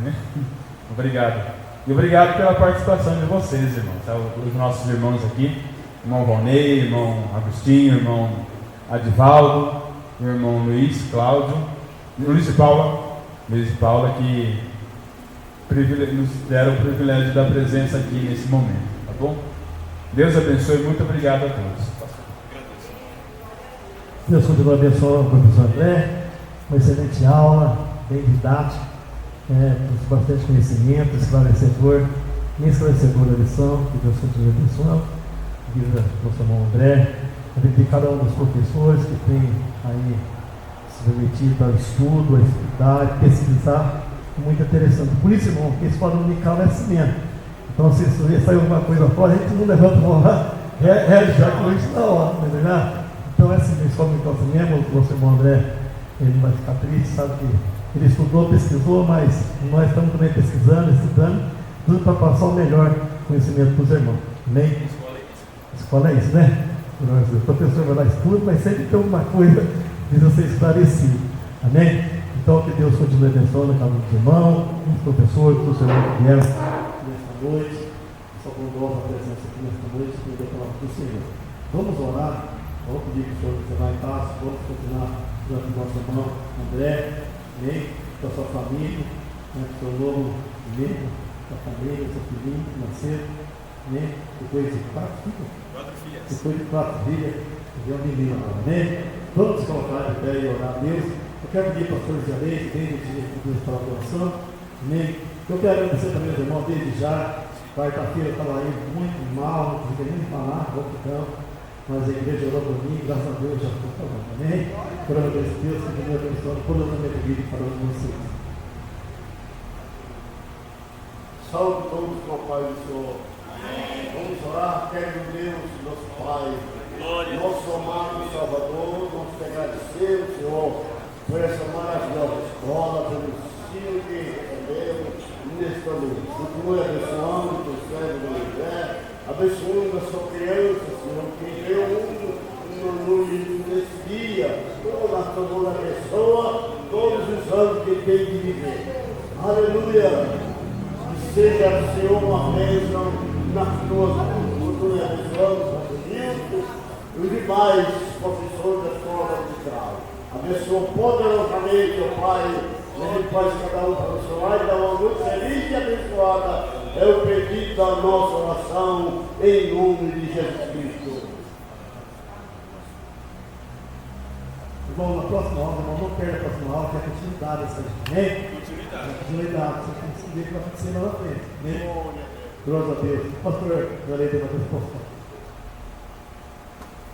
Né? Obrigado. E obrigado pela participação de vocês, irmãos. Os nossos irmãos aqui. Irmão Ronei, irmão Agostinho, irmão Adivaldo, irmão Luiz, Cláudio, Luiz e Paula, que nos deram o privilégio da presença aqui nesse momento, tá bom? Deus abençoe, muito obrigado a todos. Deus continue abençoando o professor André, uma excelente aula, bem didática, com bastante conhecimento, esclarecedor a lição, que Deus continue abençoando. Viva nosso irmão André, de cada um dos professores que tem aí se permitido ao estudo, a estudar, a pesquisar, muito interessante. Por isso, irmão, que esse padrão unical é assim mesmo. Então, se sair alguma coisa fora, a gente não levanta a mão lá, já com isso na hora, não é verdade? Então, é assim, esse padrão unical assim mesmo, o nosso irmão André, ele não vai ficar triste, sabe que ele estudou, pesquisou, mas nós estamos também pesquisando, estudando, tudo para passar o melhor conhecimento para os irmãos. Amém? Escola é isso, né? O professor vai lá estuda, mas sempre tem alguma coisa que precisa ser esclarecido. Amém? Então, que Deus continue abençoando cada um dos irmãos, os professores, os irmãos que vieram nesta noite. Só bondosa a presença aqui nesta noite, que a palavra do Senhor. Vamos orar. Vamos pedir que o Senhor você vá em paz. Vamos continuar durante o nosso irmão André, amém? Com a sua família, com o seu novo membro, com a família, seu filhinho que nasceu, amém? Depois de 4 filhos. Depois de 4 filhas, veio um menino agora, amém? Vamos colocar de pé e orar a Deus. Eu quero pedir para o pastor Jarei, que tem de para a oração, amém? Eu quero agradecer também aos irmãos desde já. Quarta-feira eu estava indo muito mal, não conseguia nem falar, vou ficando, mas a igreja orou por mim, graças a Deus já estou falando, amém? Por amor de Deus, que me abençoe, por amor de Deus, para vocês. Salve todos com a paz do Senhor. Vamos orar, querido Deus, nosso Pai, nosso amado Salvador, vamos te agradecer, Senhor, por essa maravilhosa escola, pelo ensino que recebemos nesta noite. Continue abençoando o teu servo do André, abençoando a sua criança, Senhor, que deu nesse dia, toda a favor da pessoa, todos os anos que tem de viver. Aleluia! Que seja, Senhor, uma bênção nas tuas mãos. Continue abençoando os evangelistas e os demais professores da escola musical. Abençoa poderosamente, ó Pai, e a gente faz cada um para o seu lado, dá uma noite feliz e abençoada. É o pedido da nossa oração, em nome de Jesus Cristo. Irmão, na próxima aula, irmão, não perca a próxima aula, que é a continuidade dessa gente, amém? Continuidade, você tem que saber o que vai acontecer lá na frente, amém? Glória a Deus. Pastor, eu lhe dei uma resposta.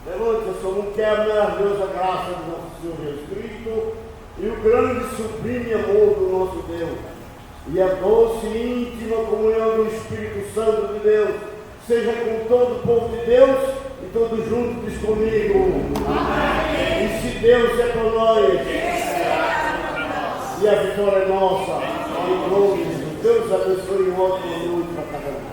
Levante, Senhor, não quer a maravilhosa graça do nosso Senhor Jesus Cristo e o grande e sublime amor do nosso Deus e a doce e íntima comunhão do Espírito Santo de Deus seja com todo o povo de Deus e todos juntos diz comigo. Amém. E se Deus é por nós, e a vitória é nossa, em nome de Deus. Deus abençoe e um ótimo noite para cada um.